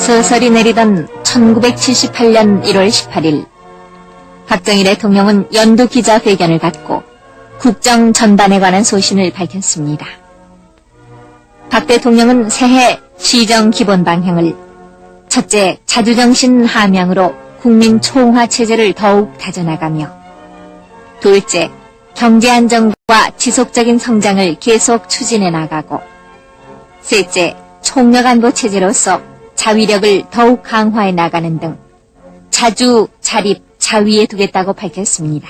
서서리 내리던 1978년 1월 18일, 박정희 대통령은 연두 기자회견을 갖고 국정 전반에 관한 소신을 밝혔습니다. 박 대통령은 새해 시정 기본 방향을 첫째, 자주정신 함양으로 국민 초홍화 체제를 더욱 다져나가며 둘째, 경제 안정과 지속적인 성장을 계속 추진해 나가고 셋째, 총력안보 체제로서 자위력을 더욱 강화해 나가는 등 자주, 자립, 자위에 두겠다고 밝혔습니다.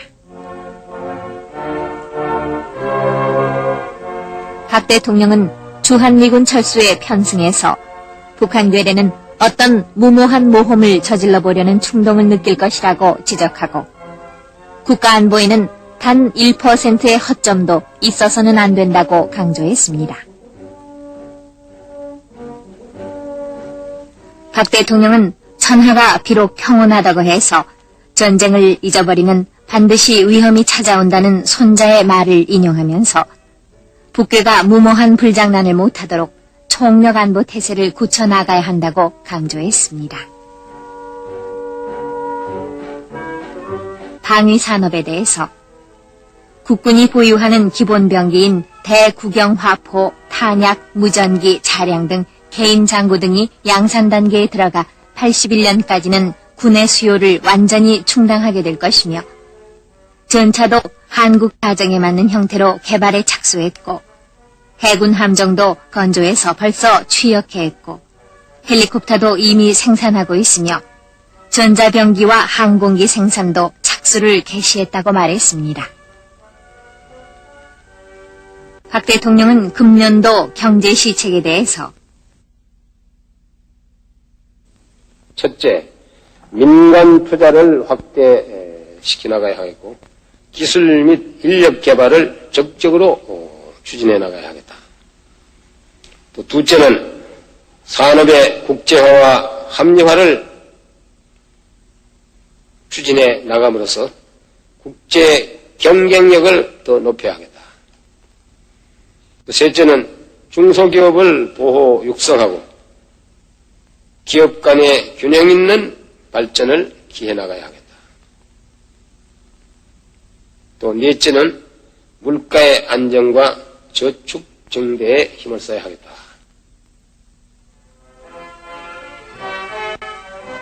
박 대통령은 주한미군 철수에 편승해서 북한 괴뢰는 어떤 무모한 모험을 저질러 보려는 충동을 느낄 것이라고 지적하고 국가안보에는 단 1%의 허점도 있어서는 안 된다고 강조했습니다. 박 대통령은 천하가 비록 평온하다고 해서 전쟁을 잊어버리면 반드시 위험이 찾아온다는 손자의 말을 인용하면서 북괴가 무모한 불장난을 못하도록 총력안보 태세를 굳혀나가야 한다고 강조했습니다. 방위산업에 대해서 국군이 보유하는 기본병기인 대구경화포, 탄약, 무전기, 차량 등 개인 장구 등이 양산 단계에 들어가 81년까지는 군의 수요를 완전히 충당하게 될 것이며 전차도 한국 가정에 맞는 형태로 개발에 착수했고 해군 함정도 건조해서 벌써 취역해했고 헬리콥터도 이미 생산하고 있으며 전자병기와 항공기 생산도 착수를 개시했다고 말했습니다. 박 대통령은 금년도 경제시책에 대해서 첫째, 민간 투자를 확대시켜 나가야 하겠고 기술 및 인력 개발을 적극적으로 추진해 나가야 하겠다. 또 둘째는 산업의 국제화와 합리화를 추진해 나감으로써 국제 경쟁력을 더 높여야 하겠다. 또 셋째는 중소기업을 보호 육성하고 기업 간의 균형 있는 발전을 기해 나가야 하겠다. 또 넷째는 물가의 안정과 저축 증대에 힘을 써야 하겠다.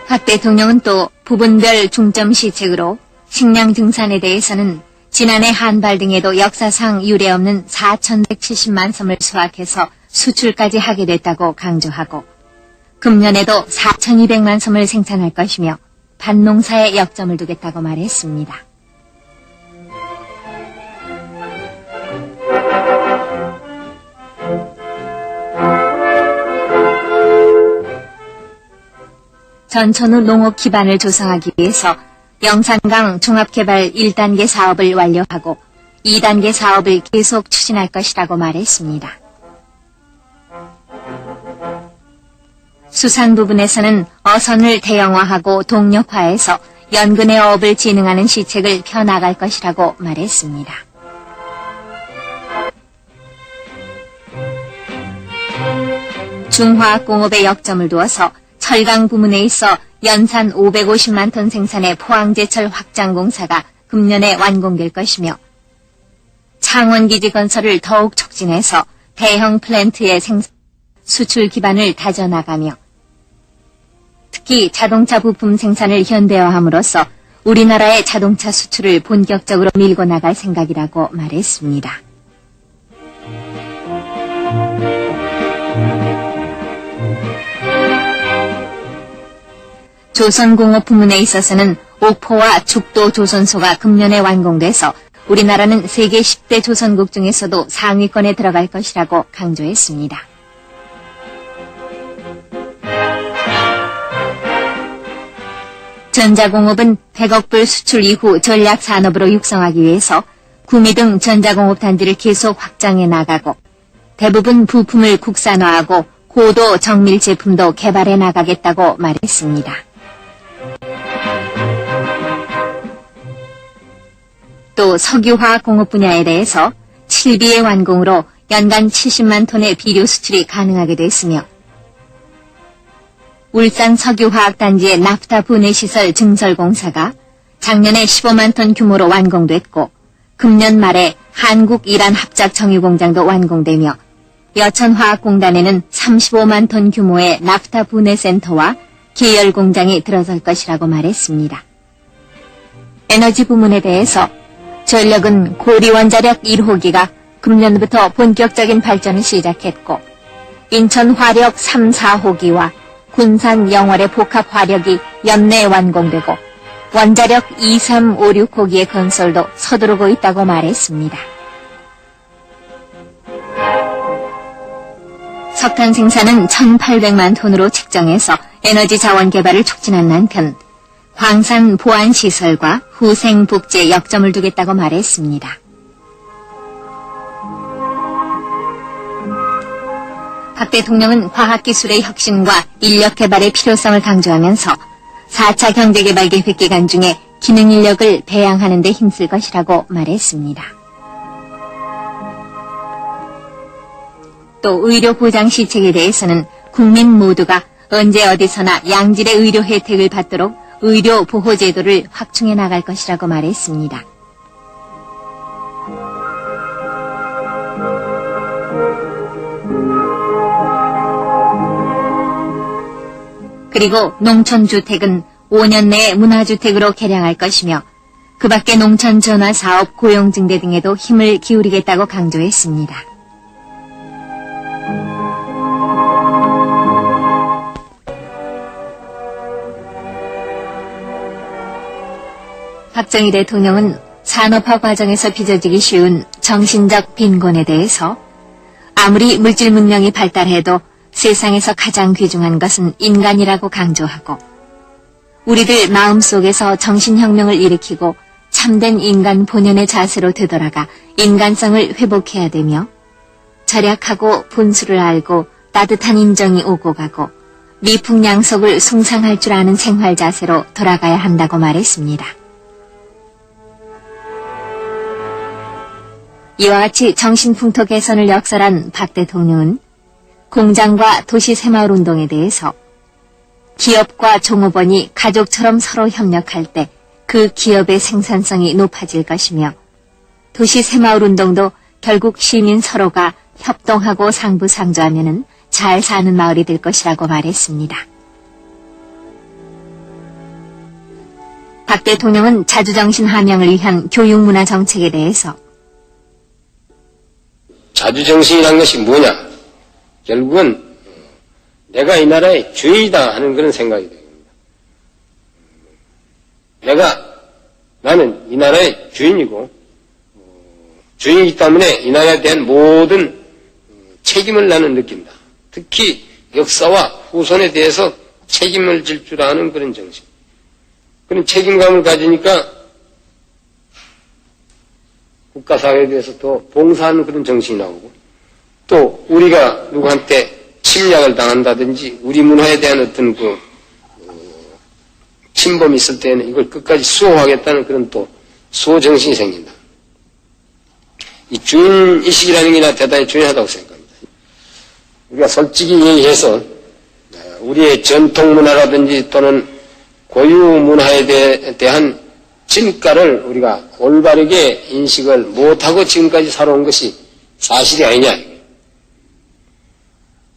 박 대통령은 또 부분별 중점 시책으로 식량 증산에 대해서는 지난해 한발 등에도 역사상 유례없는 4,170만 섬을 수확해서 수출까지 하게 됐다고 강조하고 금년에도 4,200만 섬을 생산할 것이며 밭농사에 역점을 두겠다고 말했습니다. 전천후 농업 기반을 조성하기 위해서 영산강 종합개발 1단계 사업을 완료하고 2단계 사업을 계속 추진할 것이라고 말했습니다. 수산 부분에서는 어선을 대형화하고 동력화해서 연근의 어업을 진흥하는 시책을 펴나갈 것이라고 말했습니다. 중화학공업에 역점을 두어서 철강 부문에 있어 연산 550만 톤 생산의 포항제철 확장 공사가 금년에 완공될 것이며 창원기지 건설을 더욱 촉진해서 대형 플랜트의 수출 기반을 다져나가며 특히 자동차 부품 생산을 현대화함으로써 우리나라의 자동차 수출을 본격적으로 밀고 나갈 생각이라고 말했습니다. 조선공업 부문에 있어서는 옥포와 죽도 조선소가 금년에 완공돼서 우리나라는 세계 10대 조선국 중에서도 상위권에 들어갈 것이라고 강조했습니다. 전자공업은 100억 불 수출 이후 전략산업으로 육성하기 위해서 구미 등 전자공업 단지를 계속 확장해 나가고 대부분 부품을 국산화하고 고도 정밀 제품도 개발해 나가겠다고 말했습니다. 또 석유화학 공업 분야에 대해서 7비의 완공으로 연간 70만 톤의 비료 수출이 가능하게 됐으며 울산 석유화학단지의 나프타 분해시설 증설공사가 작년에 15만 톤 규모로 완공됐고 금년 말에 한국 이란 합작 정유공장도 완공되며 여천화학공단에는 35만 톤 규모의 나프타 분해센터와 계열공장이 들어설 것이라고 말했습니다. 에너지 부문에 대해서 전력은 고리원자력 1호기가 금년부터 본격적인 발전을 시작했고 인천화력 3, 4호기와 군산 영월의 복합화력이 연내 완공되고 원자력 2, 3, 5, 6호기의 건설도 서두르고 있다고 말했습니다. 석탄 생산은 1,800만 톤으로 책정해서 에너지 자원 개발을 촉진한 한편 광산 보안 시설과 후생 복지에 역점을 두겠다고 말했습니다. 박 대통령은 과학기술의 혁신과 인력 개발의 필요성을 강조하면서 4차 경제개발계획 기간 중에 기능 인력을 배양하는 데 힘쓸 것이라고 말했습니다. 또 의료 보장 시책에 대해서는 국민 모두가 언제 어디서나 양질의 의료 혜택을 받도록 의료 보호 제도를 확충해 나갈 것이라고 말했습니다. 그리고 농촌주택은 5년 내에 문화주택으로 개량할 것이며 그 밖에 농촌 전화 사업, 고용 증대 등에도 힘을 기울이겠다고 강조했습니다. 박정희 대통령은 산업화 과정에서 빚어지기 쉬운 정신적 빈곤에 대해서 아무리 물질 문명이 발달해도 세상에서 가장 귀중한 것은 인간이라고 강조하고 우리들 마음속에서 정신혁명을 일으키고 참된 인간 본연의 자세로 되돌아가 인간성을 회복해야 되며 절약하고 분수를 알고 따뜻한 인정이 오고 가고 미풍양속을 숭상할 줄 아는 생활 자세로 돌아가야 한다고 말했습니다. 이와 같이 정신풍토 개선을 역설한 박 대통령은 공장과 도시 새마을 운동에 대해서 기업과 종업원이 가족처럼 서로 협력할 때 그 기업의 생산성이 높아질 것이며 도시 새마을 운동도 결국 시민 서로가 협동하고 상부상조하면은 잘 사는 마을이 될 것이라고 말했습니다. 박 대통령은 자주정신 함양을 위한 교육문화 정책에 대해서 자주정신이란 것이 뭐냐? 결국은 내가 이 나라의 주인이다 하는 그런 생각이 됩니다. 나는 이 나라의 주인이고 주인이기 때문에 이 나라에 대한 모든 책임을 나는 느낀다. 특히 역사와 후손에 대해서 책임을 질 줄 아는 그런 정신. 그런 책임감을 가지니까 국가사회에 대해서 더 봉사하는 그런 정신이 나오고 또 우리가 누구한테 침략을 당한다든지 우리 문화에 대한 어떤 침범이 있을 때는 이걸 끝까지 수호하겠다는 그런 또 수호정신이 생긴다. 이 주인의식이라는 게 나 대단히 중요하다고 생각합니다. 우리가 솔직히 얘기해서 우리의 전통문화라든지 또는 고유문화에 대한 진가를 우리가 올바르게 인식을 못하고 지금까지 살아온 것이 사실이 아니냐.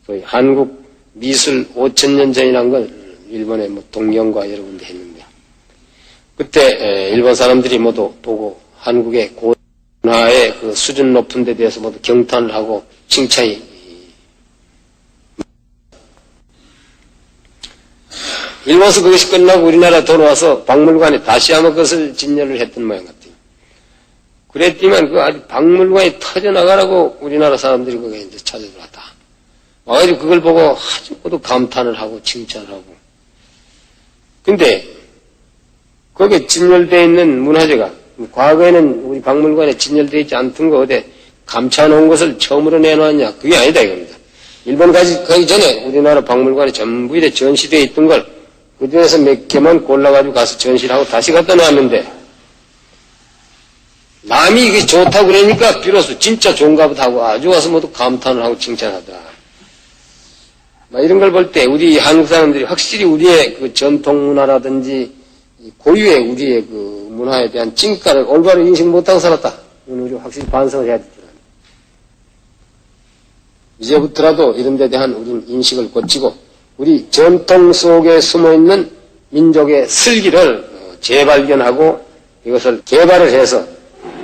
소위 한국 미술 5,000년 전이라는 걸 일본의 동경과 여러 군데 했는데 그때 일본 사람들이 모두 보고 한국의 고문화의 그 수준 높은 데 대해서 모두 경탄을 하고 칭찬이 일본에서 그것이 끝나고 우리나라 돌아와서 박물관에 다시 한번 그것을 진열을 했던 모양 같아요. 그랬지만 그 아주 박물관이 터져나가라고 우리나라 사람들이 거기에 이제 찾아들어왔다. 와가지고 그걸 보고 아주 모두 감탄을 하고 칭찬을 하고. 근데 거기에 진열되어 있는 문화재가 과거에는 우리 박물관에 진열되어 있지 않던 거 어디 감춰놓은 것을 처음으로 내놓았냐. 그게 아니다 이겁니다. 일본 가기 전에 우리나라 박물관에 전부 이래 전시되어 있던 걸 그 중에서 몇 개만 골라가지고 가서 전시를 하고 다시 갖다 놨는데 남이 이게 좋다고 그러니까 비로소 진짜 좋은가 보다 하고 아주 와서 모두 감탄을 하고 칭찬하더라. 이런 걸 볼 때 우리 한국 사람들이 확실히 우리의 그 전통 문화라든지 고유의 우리의 그 문화에 대한 찐가를 올바로 인식 못하고 살았다. 이건 우리 확실히 반성을 해야 되더라. 이제부터라도 이런 데 대한 우린 인식을 고치고 우리 전통 속에 숨어있는 민족의 슬기를 재발견하고 이것을 개발을 해서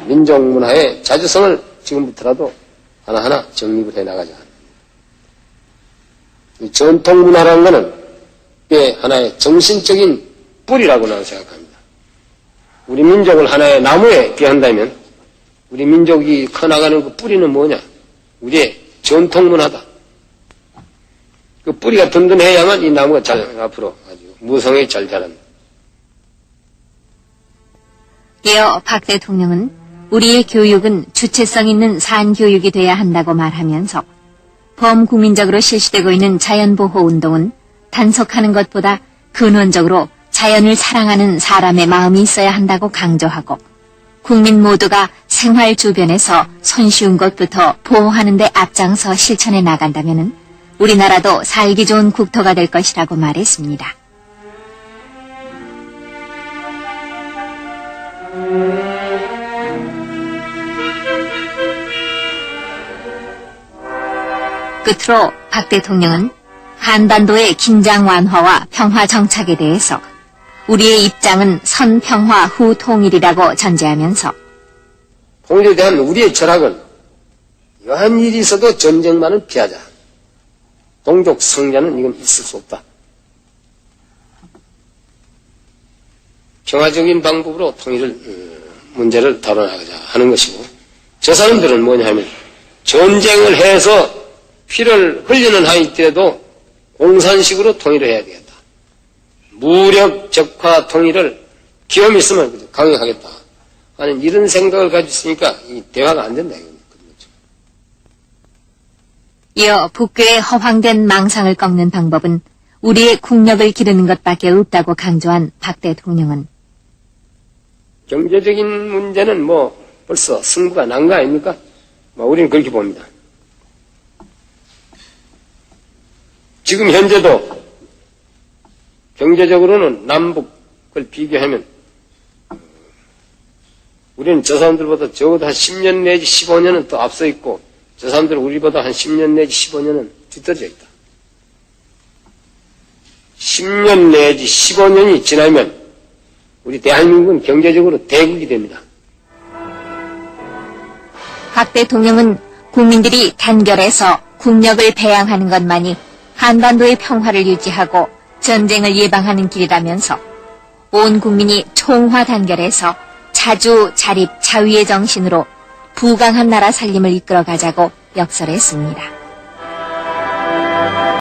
민족 문화의 자주성을 지금부터라도 하나하나 정립을 해 나가자. 이 전통 문화라는 것은 꽤 하나의 정신적인 뿌리라고 나는 생각합니다. 우리 민족을 하나의 나무에 비한다면 우리 민족이 커나가는 그 뿌리는 뭐냐? 우리의 전통 문화다. 그 뿌리가 든든해야만 이 나무가 앞으로 아주 무성하게 잘 자랍니다. 이어 박 대통령은 우리의 교육은 주체성 있는 산교육이 돼야 한다고 말하면서 범국민적으로 실시되고 있는 자연보호운동은 단속하는 것보다 근원적으로 자연을 사랑하는 사람의 마음이 있어야 한다고 강조하고 국민 모두가 생활 주변에서 손쉬운 것부터 보호하는 데 앞장서 실천해 나간다면 우리나라도 살기 좋은 국토가 될 것이라고 말했습니다. 끝으로 박 대통령은 한반도의 긴장 완화와 평화 정착에 대해서 우리의 입장은 선평화 후 통일이라고 전제하면서 통일에 대한 우리의 철학은 여한 일이 있어도 전쟁만은 피하자. 동족 성자는 이건 있을 수 없다. 평화적인 방법으로 문제를 다뤄나가자 하는 것이고 저 사람들은 뭐냐 하면 전쟁을 해서 피를 흘리는 한이 있더라도 공산식으로 통일을 해야 되겠다. 무력 적화 통일을 기염 있으면 강요하겠다 하는 이런 생각을 가지고 있으니까 이 대화가 안 된다. 이어 북괴의 허황된 망상을 꺾는 방법은 우리의 국력을 기르는 것밖에 없다고 강조한 박 대통령은 경제적인 문제는 벌써 승부가 난 거 아닙니까? 우리는 그렇게 봅니다. 지금 현재도 경제적으로는 남북을 비교하면 우리는 저 사람들보다 적어도 한 10년 내지 15년은 더 앞서 있고 저 사람들은 우리보다 한 10년 내지 15년은 뒤떨어져 있다. 10년 내지 15년이 지나면 우리 대한민국은 경제적으로 대국이 됩니다. 박 대통령은 국민들이 단결해서 국력을 배양하는 것만이 한반도의 평화를 유지하고 전쟁을 예방하는 길이라면서 온 국민이 총화 단결해서 자주 자립 자위의 정신으로 부강한 나라 살림을 이끌어가자고 역설했습니다.